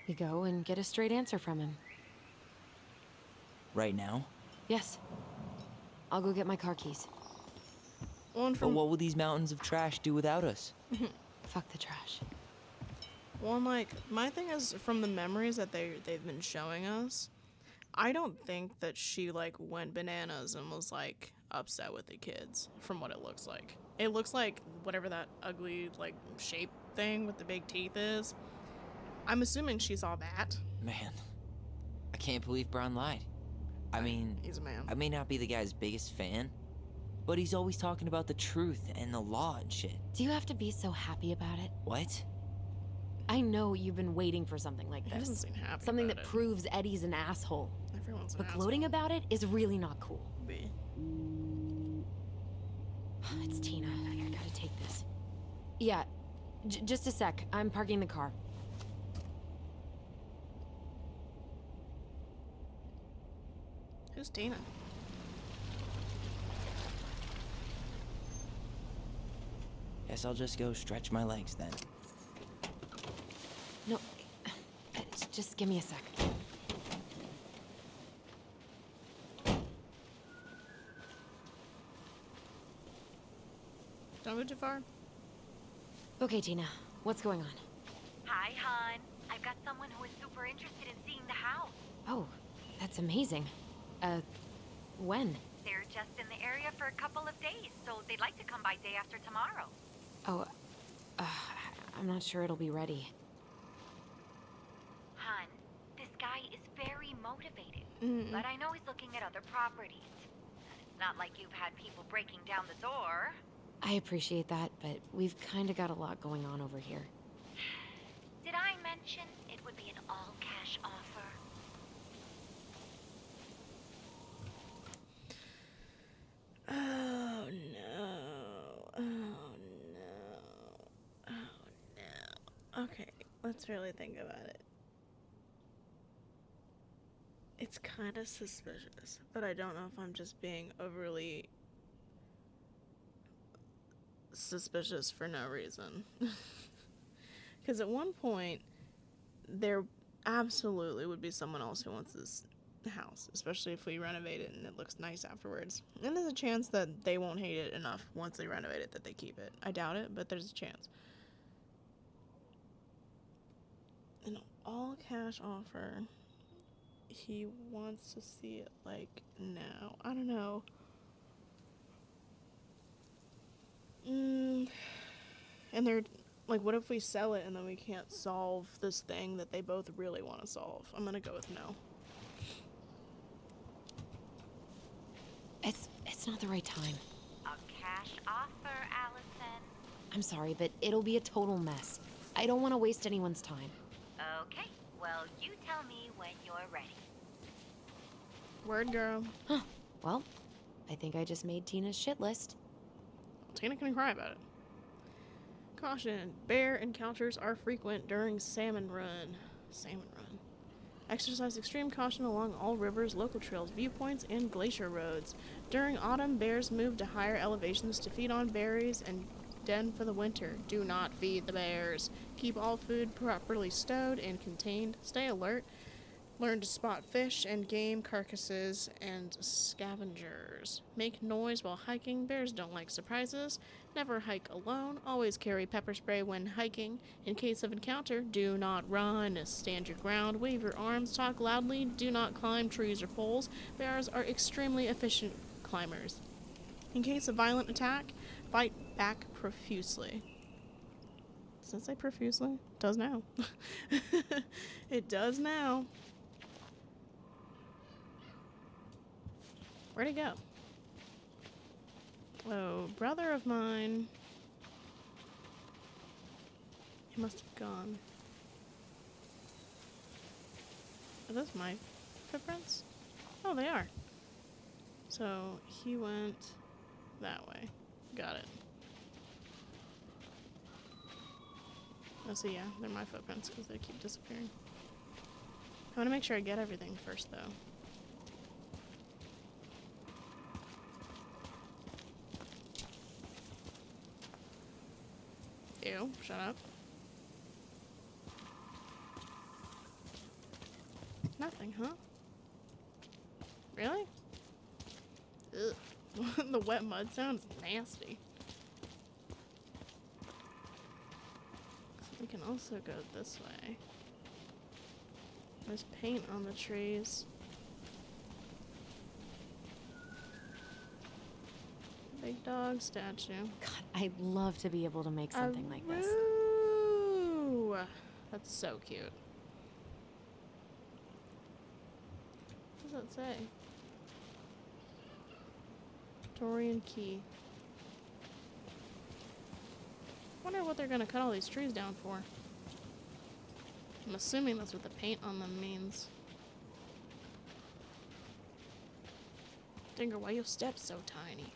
We go and get a straight answer from him. Right now? Yes. I'll go get my car keys. One But from what will these mountains of trash do without us? Fuck the trash. one, like, my thing is from the memories that they've been showing us, I don't think that she like went bananas and was like upset with the kids from what it looks like. It looks like whatever that ugly like shape thing with the big teeth is. I'm assuming she saw that. Man, I can't believe Brown lied. I mean, He's a man. I may not be the guy's biggest fan, But he's always talking about the truth and the law and shit. Do you have to be so happy about it? What? I know you've been waiting for something like He doesn't this. seem happy Something about that it. proves Eddie's an asshole. Everyone's an But asshole. gloating about it is really not cool. Be. It's Tina. I gotta take this. Yeah, just a sec. I'm parking the car. Who's Tina? Guess I'll just go stretch my legs then. No, just give me a sec. Don't go too far. Okay, Tina, what's going on? Hi, hon. I've got someone who is super interested in seeing the house. Oh, that's amazing. When? They're just in the area for a couple of days, so they'd like to come by day after tomorrow. Oh, I'm not sure it'll be ready. Hun, this guy is very motivated, Mm. but I know he's looking at other properties. It's not like you've had people breaking down the door. I appreciate that, but we've kind of got a lot going on over here. Did I mention it would be an all-cash offer? Oh no. Oh no. Oh no. Okay, let's really think about it. It's kind of suspicious, but I don't know if I'm just being overly suspicious for no reason. Because at one point, there absolutely would be someone else who wants this house, especially if we renovate it and it looks nice afterwards. And there's a chance that they won't hate it enough once they renovate it that they keep it. I doubt it, but there's a chance. An all cash offer. He wants to see it like now. I don't know. And they're like, what if we sell it and then we can't solve this thing that they both really want to solve? I'm gonna go with no. It's not the right time. A cash offer, Allison. I'm sorry, but it'll be a total mess. I don't want to waste anyone's time. Okay, well, you tell me when you're ready. Word, girl. Huh. Well, I think I just made Tina's shit list. Tina can cry about it. Caution: bear encounters are frequent during Salmon Run. Salmon Run. Exercise extreme caution along all rivers, local trails, viewpoints, and glacier roads. During autumn, bears move to higher elevations to feed on berries and den for the winter. Do not feed the bears. Keep all food properly stowed and contained. Stay alert. Learn to spot fish and game carcasses and scavengers. Make noise while hiking. Bears don't like surprises. Never hike alone. Always carry pepper spray when hiking. In case of encounter, do not run. Stand your ground. Wave your arms. Talk loudly. Do not climb trees or poles. Bears are extremely efficient climbers. In case of violent attack, fight back profusely. Does it say profusely? It does now. It does now. Where'd he go? Oh, brother of mine. He must have gone. Are those my footprints? Oh, they are. So he went that way. Got it. Oh, so yeah, they're my footprints because they keep disappearing. I want to make sure I get everything first, though. Ew, shut up. Nothing, huh? Really? Ugh. The wet mud sounds nasty. We can also go this way. There's paint on the trees. Big dog statue. God, I'd love to be able to make something like this. Ooh, that's so cute. What does that say? Dorian Key. Wonder what they're gonna cut all these trees down for. I'm assuming that's what the paint on them means. Dinger, why your steps so tiny?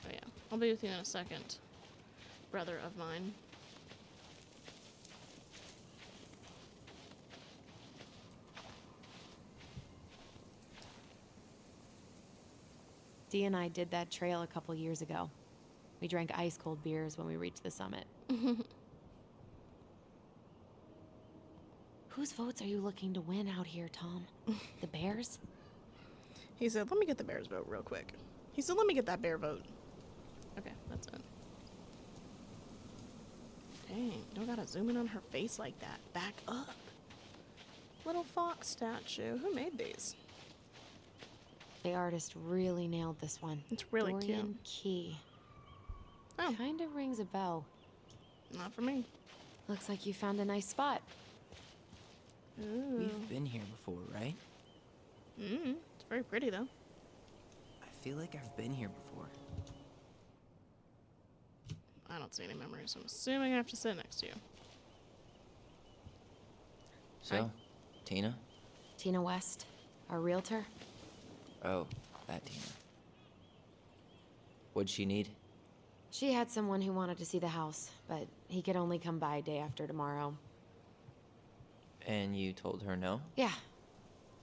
Oh yeah, I'll be with you in a second, brother of mine. Dee and I did that trail a couple years ago. We drank ice-cold beers when we reached the summit. Whose votes are you looking to win out here, Tom? The Bears? He said, let me get the Bears vote real quick. He said, let me get that bear vote. Okay, that's it. Dang, you don't gotta zoom in on her face like that. Back up. Little fox statue. Who made these? The artist really nailed this one. It's really Dorian cute. Key. Oh. Kind of rings a bell. Not for me. Looks like you found a nice spot. Ooh. We've been here before, right? It's very pretty though. I feel like I've been here before. I don't see any memories, so I'm assuming I have to sit next to you. So, Hi. Tina? Tina West, our realtor. Oh, that Tina. What'd she need? She had someone who wanted to see the house, but he could only come by day after tomorrow. And you told her no? Yeah.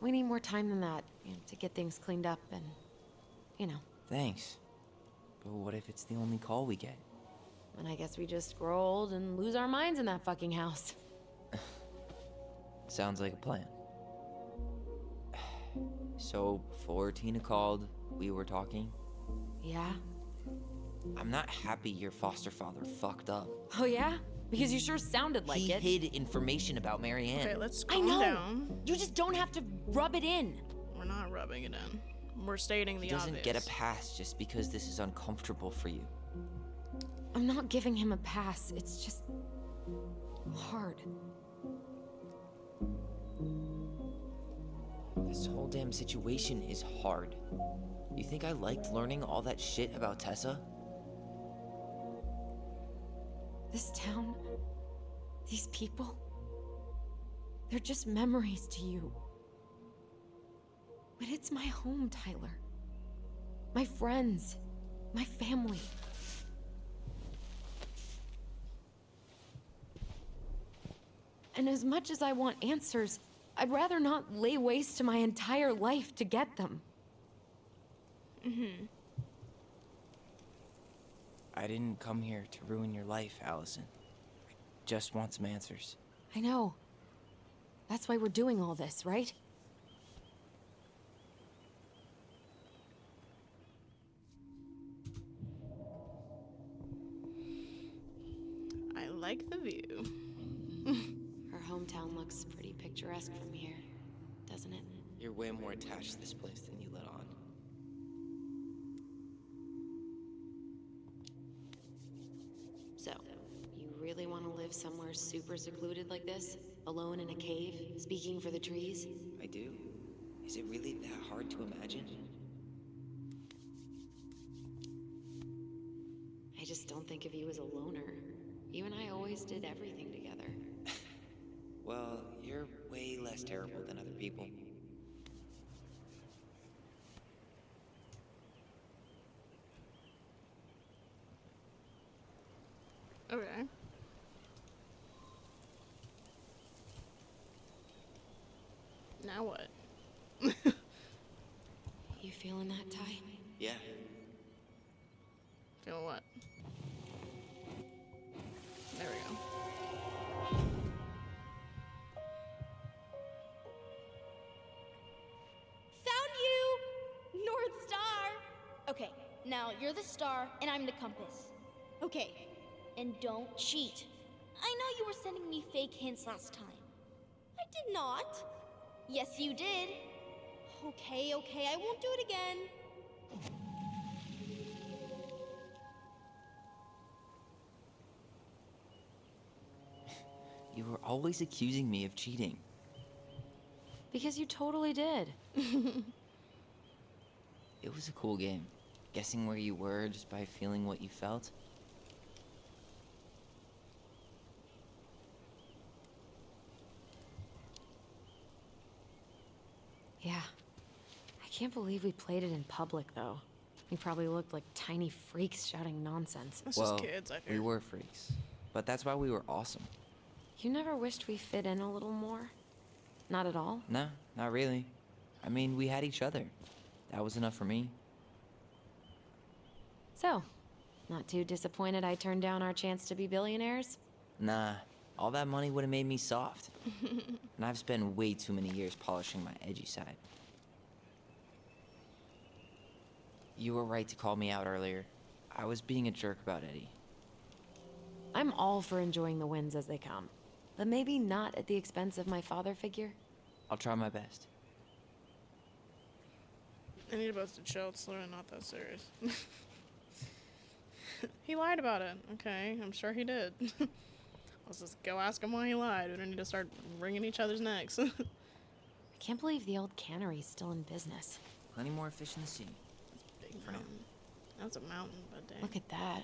We need more time than that, to get things cleaned up and, Thanks. But what if it's the only call we get? And I guess we just grow old and lose our minds in that fucking house. Sounds like a plan. So, before Tina called, we were talking. Yeah? I'm not happy your foster father fucked up. Oh yeah? Because you sure sounded like He it. hid information about Marianne. Okay, let's I calm know! down. You just don't have to rub it in. We're not rubbing it in. We're stating the He doesn't obvious. get a pass just because this is uncomfortable for you. I'm not giving him a pass. It's just hard. This whole damn situation is hard. You think I liked learning all that shit about Tessa? This town, these people, they're just memories to you. But it's my home, Tyler. My friends, my family. And as much as I want answers, I'd rather not lay waste to my entire life to get them. I didn't come here to ruin your life, Allison. I just want some answers. I know. That's why we're doing all this, right? I like the view. Our hometown looks pretty picturesque from here, doesn't it? You're way more attached to this place than you let on. So, you really want to live somewhere super secluded like this? Alone in a cave, speaking for the trees? I do. Is it really that hard to imagine? I just don't think of you as a loner. You and I always did everything together. Well, you're way less terrible than other people. Okay. Now what? You feeling that, Ty? Yeah. Feel what? There we go. Found you! North Star! Okay, now you're the star and I'm the compass. Okay, and don't cheat. I know you were sending me fake hints last time. I did not. Yes, you did. Okay, I won't do it again. You were always accusing me of cheating. Because you totally did. It was a cool game. Guessing where you were just by feeling what you felt. Yeah. I can't believe we played it in public, though. We probably looked like tiny freaks shouting nonsense. It's Well, just kids, I we fear. were freaks. But that's why we were awesome. You never wished we fit in a little more? Not at all? No, not really. I mean, we had each other. That was enough for me. So, not too disappointed I turned down our chance to be billionaires? Nah, all that money would have made me soft. And I've spent way too many years polishing my edgy side. You were right to call me out earlier. I was being a jerk about Eddie. I'm all for enjoying the wins as they come. But maybe not at the expense of my father figure? I'll try my best. I need both to chill. It's literally not that serious. He lied about it. Okay, I'm sure he did. Let's just go ask him why he lied. We don't need to start wringing each other's necks. I can't believe the old cannery's still in business. Plenty more fish in the sea. Big mountain. That's a mountain, but dang. Look at that.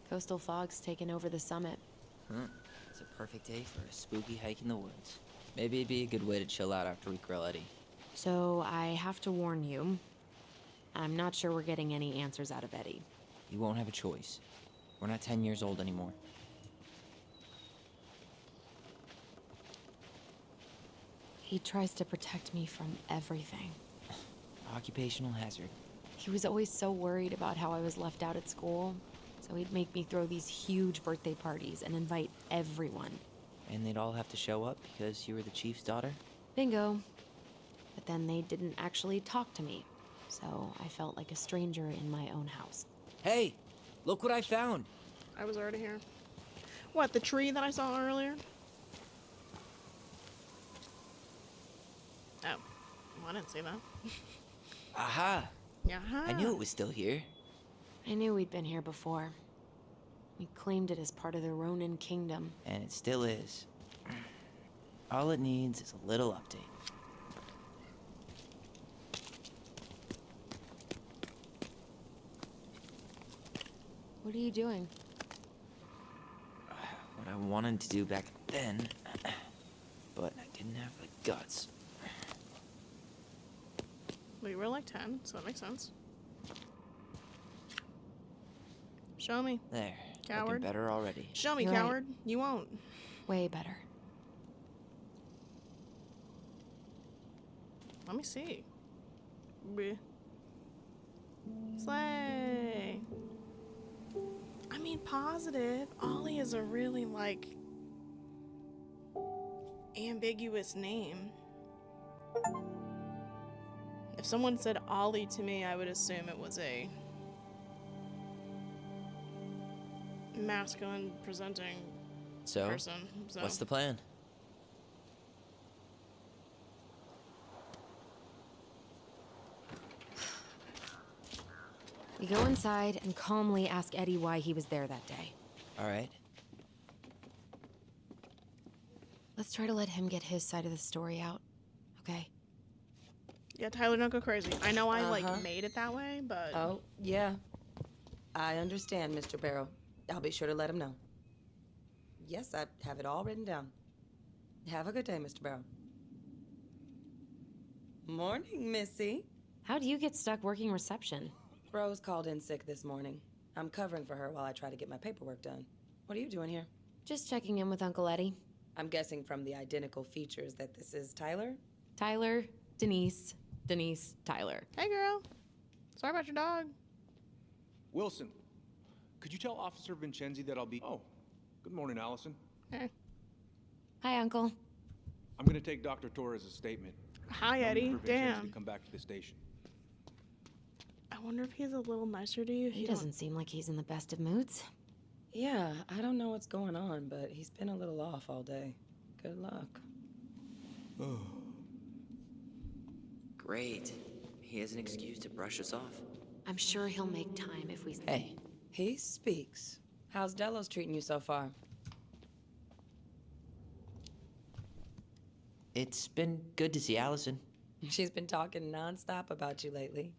Coastal fog's taken over the summit. Huh. It's a perfect day for a spooky hike in the woods. Maybe it'd be a good way to chill out after we grill Eddie. So I have to warn you. I'm not sure we're getting any answers out of Eddie. You won't have a choice. We're not 10 years old anymore. He tries to protect me from everything. Occupational hazard. He was always so worried about how I was left out at school, so he'd make me throw these huge birthday parties and invite everyone. And they'd all have to show up because you were the chief's daughter? Bingo. But then they didn't actually talk to me, so I felt like a stranger in my own house. Hey! Look what I found! I was already here. What, the tree that I saw earlier? Oh. Well, I didn't see that. Aha! Yeah. I knew it was still here. I knew we'd been here before. We claimed it as part of the Ronin kingdom. And it still is. All it needs is a little update. What are you doing? What I wanted to do back then, but I didn't have the guts. We were like 10, so that makes sense. Show me. There. Coward. Looking better already. Show me, You're right. coward. You won't. Way better. Let me see. Bleh. Slay. I mean, positive. Ollie is a really, like, ambiguous name. If someone said Ollie to me, I would assume it was a masculine presenting So, person. So. what's the plan? We go inside and calmly ask Eddie why he was there that day. All right. Let's try to let him get his side of the story out, okay? Yeah, Tyler, don't go crazy. I know I, like, made it that way, but... Oh, yeah. I understand, Mr. Barrow. I'll be sure to let him know. Yes, I have it all written down. Have a good day, Mr. Barrow. Morning, Missy. How'd you get stuck working reception? Rose called in sick this morning. I'm covering for her while I try to get my paperwork done. What are you doing here? Just checking in with Uncle Eddie. I'm guessing from the identical features that this is Tyler? Tyler, Denise, Denise, Tyler. Hey, girl. Sorry about your dog. Wilson, could you tell Officer Vincenzi that I'll be... Oh, good morning, Allison. Hey. Hi, Uncle. I'm gonna take Dr. Torres' statement. Hi, Tell me Eddie. for Vincenzi Damn. to come back to the station. I wonder if he's a little nicer to you. He doesn't seem like he's in the best of moods. Yeah, I don't know what's going on, but he's been a little off all day. Good luck. Great. He has an excuse to brush us off. I'm sure he'll make time if we... Hey. He speaks. How's Delos treating you so far? It's been good to see Allison. She's been talking nonstop about you lately.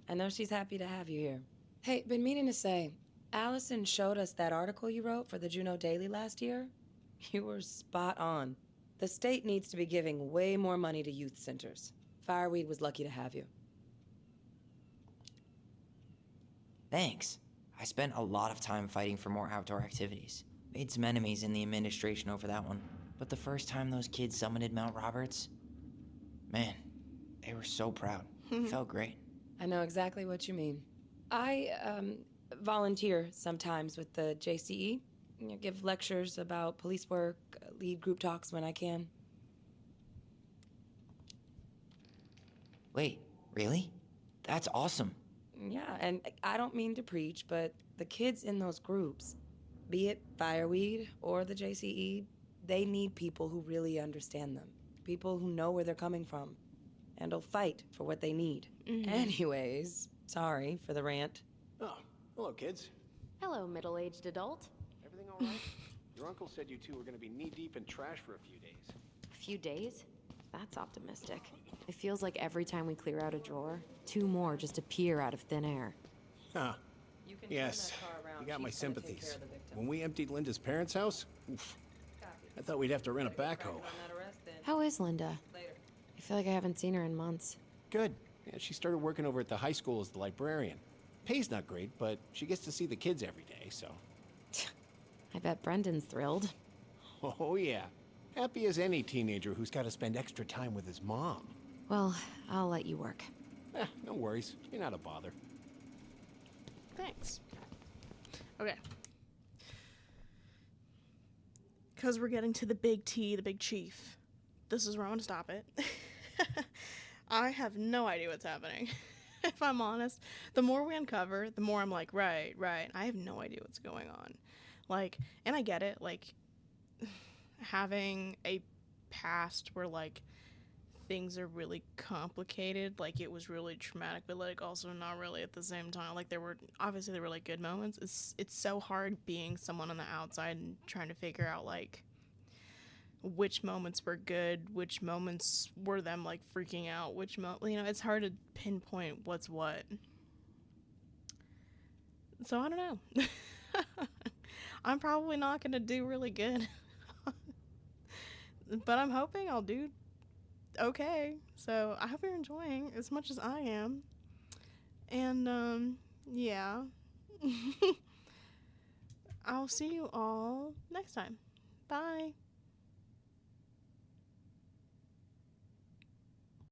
I know she's happy to have you here. Hey, been meaning to say, Allison showed us that article you wrote for the Juneau Daily last year. You were spot on. The state needs to be giving way more money to youth centers. Fireweed was lucky to have you. Thanks. I spent a lot of time fighting for more outdoor activities. Made some enemies in the administration over that one. But the first time those kids summited Mount Roberts, man, they were so proud. It felt great. I know exactly what you mean. I volunteer sometimes with the JCE. You know, give lectures about police work, lead group talks when I can. Wait, really? That's awesome. Yeah, and I don't mean to preach, but the kids in those groups, be it Fireweed or the JCE, they need people who really understand them. People who know where they're coming from and will fight for what they need. Anyways, sorry for the rant. Oh, hello, kids. Hello, middle-aged adult. Everything all right? Your uncle said you two were gonna be knee-deep in trash for a few days. A few days? That's optimistic. It feels like every time we clear out a drawer, 2 more just appear out of thin air. Huh. You can Yes, turn that car around. you got my She's gonna take sympathies. care of the victim. When we emptied Linda's parents' house, oof, I thought we'd have to rent a backhoe. How is Linda? I feel like I haven't seen her in months. Good. Yeah, she started working over at the high school as the librarian. Pay's not great, but she gets to see the kids every day, so. I bet Brendan's thrilled. Oh, yeah. Happy as any teenager who's got to spend extra time with his mom. Well, I'll let you work. No worries. You're not a bother. Thanks. Okay. Because we're getting to the big T, the big chief. This is where I want to stop it. I have no idea what's happening. If I'm honest, the more we uncover, the more I'm like, right. I have no idea what's going on. Like, and I get it, like, having a past where, like, things are really complicated, like, it was really traumatic, but, like, also not really at the same time. Like, there were like good moments. It's so hard being someone on the outside and trying to figure out, like, which moments were good, which moments were them, like, freaking out, it's hard to pinpoint what's what. So I don't know. I'm probably not gonna do really good. But I'm hoping I'll do okay. So I hope you're enjoying as much as I am. And, yeah. I'll see you all next time. Bye.